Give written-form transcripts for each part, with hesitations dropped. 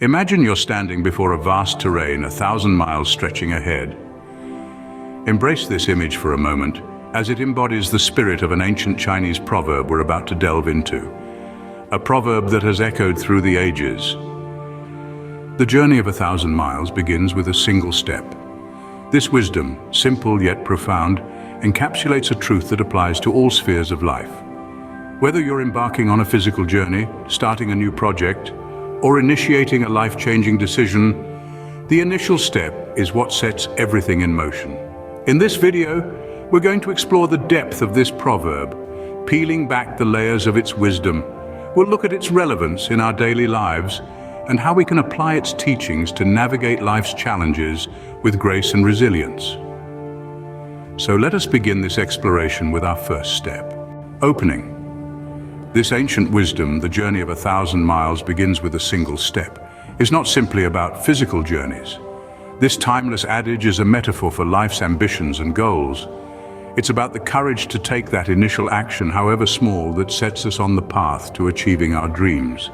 Imagine you're standing before a vast terrain, 1,000 miles stretching ahead. Embrace this image for a moment, as it embodies the spirit of an ancient Chinese proverb we're about to delve into. A proverb that has echoed through the ages. The journey of 1,000 miles begins with a single step. This wisdom, simple yet profound, encapsulates a truth that applies to all spheres of life. Whether you're embarking on a physical journey, starting a new project, or initiating a life-changing decision, the initial step is what sets everything in motion. In this video, we're going to explore the depth of this proverb, peeling back the layers of its wisdom. We'll look at its relevance in our daily lives and how we can apply its teachings to navigate life's challenges with grace and resilience. So let us begin this exploration with our first step. Opening. This ancient wisdom, the journey of 1,000 miles begins with a single step, is not simply about physical journeys. This timeless adage is a metaphor for life's ambitions and goals. It's about the courage to take that initial action, however small, that sets us on the path to achieving our dreams.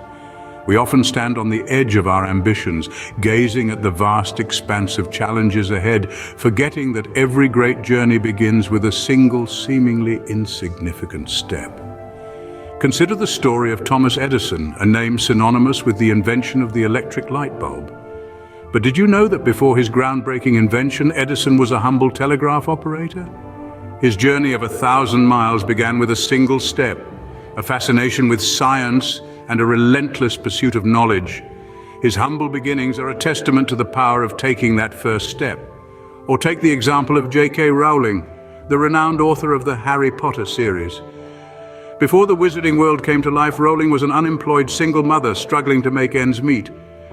We often stand on the edge of our ambitions, gazing at the vast expanse of challenges ahead, forgetting that every great journey begins with a single, seemingly insignificant step. Consider the story of Thomas Edison, a name synonymous with the invention of the electric light bulb. But did you know that before his groundbreaking invention, Edison was a humble telegraph operator? His journey of 1,000 miles began with a single step, a fascination with science and a relentless pursuit of knowledge. His humble beginnings are a testament to the power of taking that first step. Or take the example of J.K. Rowling, the renowned author of the Harry Potter series. Before the wizarding world came to life, Rowling was an unemployed single mother struggling to make ends meet.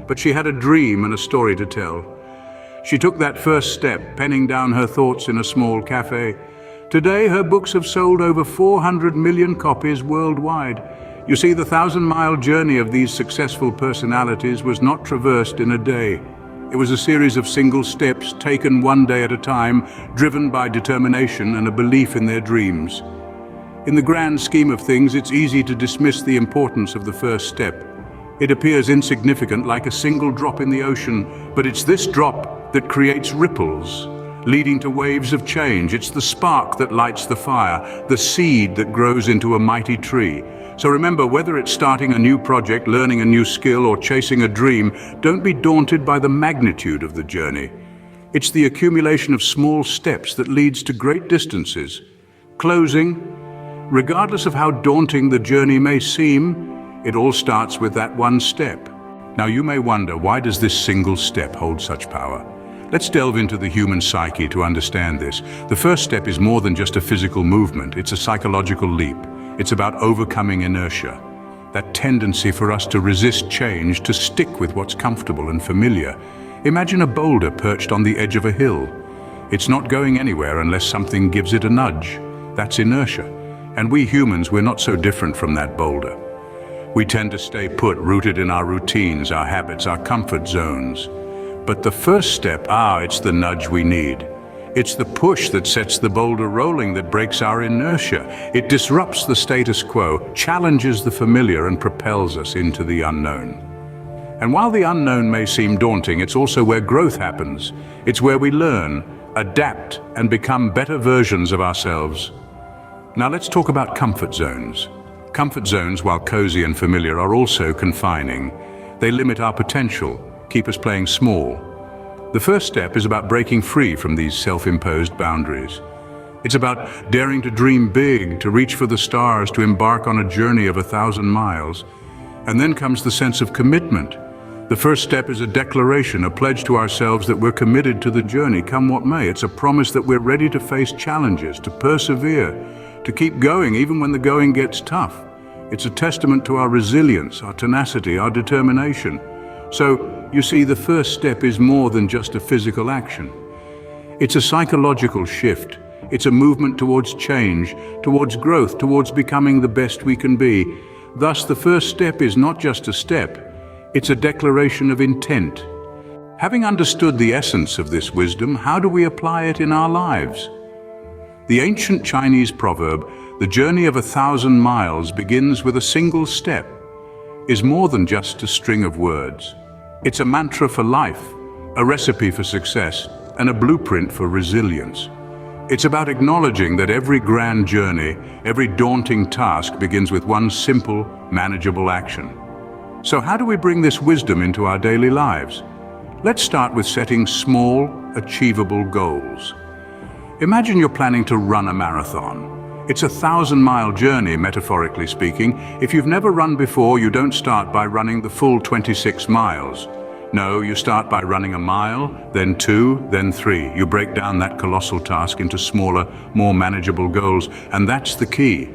But she had a dream and a story to tell. She took that first step, penning down her thoughts in a small cafe. Today, her books have sold over 400 million copies worldwide. You see, the 1,000-mile journey of these successful personalities was not traversed in a day. It was a series of single steps taken one day at a time, driven by determination and a belief in their dreams. In the grand scheme of things, it's easy to dismiss the importance of the first step. It appears insignificant, like a single drop in the ocean, but it's this drop that creates ripples, leading to waves of change. It's the spark that lights the fire, the seed that grows into a mighty tree. So remember, whether it's starting a new project, learning a new skill, or chasing a dream, don't be daunted by the magnitude of the journey. It's the accumulation of small steps that leads to great distances. Closing. Regardless of how daunting the journey may seem, it all starts with that one step. Now you may wonder, why does this single step hold such power? Let's delve into the human psyche to understand this. The first step is more than just a physical movement, it's a psychological leap. It's about overcoming inertia, that tendency for us to resist change, to stick with what's comfortable and familiar. Imagine a boulder perched on the edge of a hill. It's not going anywhere unless something gives it a nudge. That's inertia. And we humans, we're not so different from that boulder. We tend to stay put, rooted in our routines, our habits, our comfort zones. But the first step, it's the nudge we need. It's the push that sets the boulder rolling, that breaks our inertia. It disrupts the status quo, challenges the familiar, and propels us into the unknown. And while the unknown may seem daunting, it's also where growth happens. It's where we learn, adapt, and become better versions of ourselves. Now let's talk about comfort zones. Comfort zones, while cozy and familiar, are also confining. They limit our potential, keep us playing small. The first step is about breaking free from these self-imposed boundaries. It's about daring to dream big, to reach for the stars, to embark on a journey of 1,000 miles. And then comes the sense of commitment. The first step is a declaration, a pledge to ourselves that we're committed to the journey, come what may. It's a promise that we're ready to face challenges, to persevere, to keep going even when the going gets tough. It's a testament to our resilience, our tenacity, our determination. So, you see, the first step is more than just a physical action. It's a psychological shift. It's a movement towards change, towards growth, towards becoming the best we can be. Thus, the first step is not just a step, it's a declaration of intent. Having understood the essence of this wisdom, how do we apply it in our lives? The ancient Chinese proverb, "The journey of 1,000 miles begins with a single step," is more than just a string of words. It's a mantra for life, a recipe for success, and a blueprint for resilience. It's about acknowledging that every grand journey, every daunting task begins with one simple, manageable action. So how do we bring this wisdom into our daily lives? Let's start with setting small, achievable goals. Imagine you're planning to run a marathon. It's a 1,000-mile journey, metaphorically speaking. If you've never run before, you don't start by running the full 26 miles. No, you start by running a mile, then 2, then 3. You break down that colossal task into smaller, more manageable goals, and that's the key.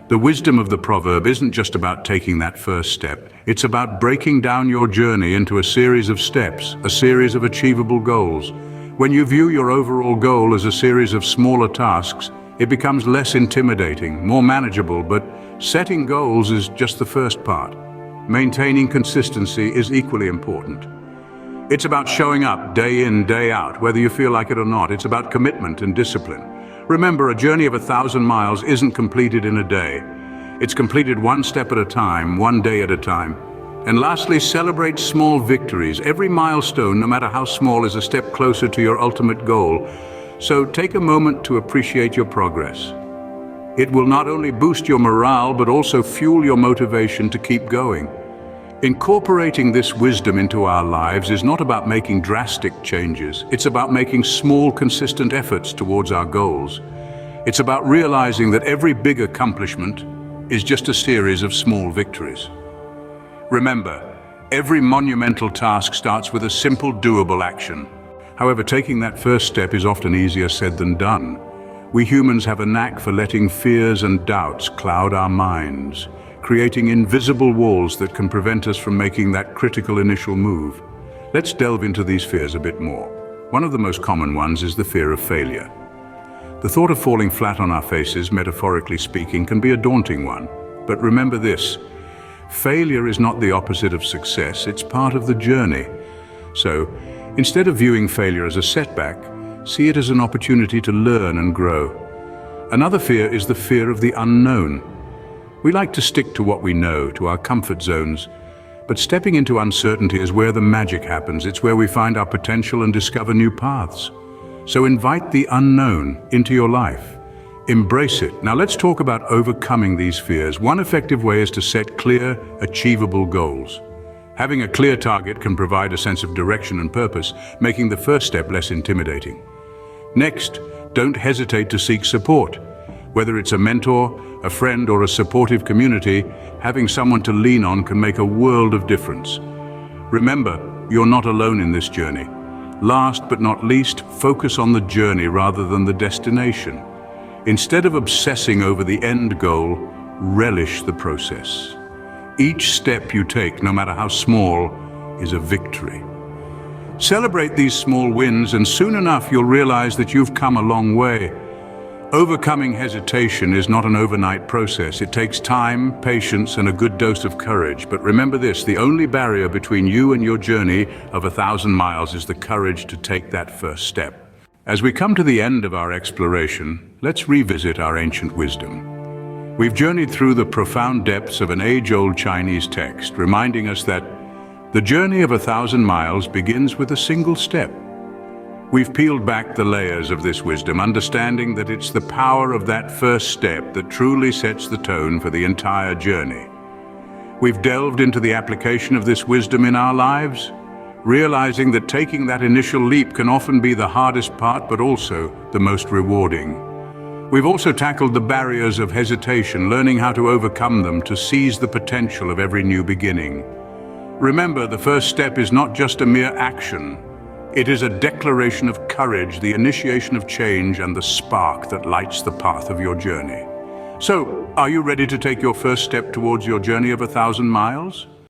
The wisdom of the proverb isn't just about taking that first step. It's about breaking down your journey into a series of steps, a series of achievable goals. When you view your overall goal as a series of smaller tasks, it becomes less intimidating, more manageable, but setting goals is just the first part. Maintaining consistency is equally important. It's about showing up day in, day out, whether you feel like it or not. It's about commitment and discipline. Remember, a journey of 1,000 miles isn't completed in a day. It's completed one step at a time, one day at a time. And lastly, celebrate small victories. Every milestone, no matter how small, is a step closer to your ultimate goal. So take a moment to appreciate your progress. It will not only boost your morale, but also fuel your motivation to keep going. Incorporating this wisdom into our lives is not about making drastic changes. It's about making small, consistent efforts towards our goals. It's about realizing that every big accomplishment is just a series of small victories. Remember, every monumental task starts with a simple, doable action. However, taking that first step is often easier said than done. We humans have a knack for letting fears and doubts cloud our minds, creating invisible walls that can prevent us from making that critical initial move. Let's delve into these fears a bit more. One of the most common ones is the fear of failure. The thought of falling flat on our faces, metaphorically speaking, can be a daunting one. But remember this, failure is not the opposite of success, it's part of the journey. So, instead of viewing failure as a setback, see it as an opportunity to learn and grow. Another fear is the fear of the unknown. We like to stick to what we know, to our comfort zones, but stepping into uncertainty is where the magic happens. It's where we find our potential and discover new paths. So invite the unknown into your life. Embrace it. Now let's talk about overcoming these fears. One effective way is to set clear, achievable goals. Having a clear target can provide a sense of direction and purpose, making the first step less intimidating. Next, don't hesitate to seek support. Whether it's a mentor, a friend, or a supportive community, having someone to lean on can make a world of difference. Remember, you're not alone in this journey. Last but not least, focus on the journey rather than the destination. Instead of obsessing over the end goal, relish the process. Each step you take, no matter how small, is a victory. Celebrate these small wins, and soon enough you'll realize that you've come a long way. Overcoming hesitation is not an overnight process. It takes time, patience, and a good dose of courage. But remember this, the only barrier between you and your journey of 1,000 miles is the courage to take that first step. As we come to the end of our exploration, let's revisit our ancient wisdom. We've journeyed through the profound depths of an age-old Chinese text, reminding us that the journey of 1,000 miles begins with a single step. We've peeled back the layers of this wisdom, understanding that it's the power of that first step that truly sets the tone for the entire journey. We've delved into the application of this wisdom in our lives, realizing that taking that initial leap can often be the hardest part, but also the most rewarding. We've also tackled the barriers of hesitation, learning how to overcome them to seize the potential of every new beginning. Remember, the first step is not just a mere action. It is a declaration of courage, the initiation of change, and the spark that lights the path of your journey. So, are you ready to take your first step towards your journey of 1,000 miles?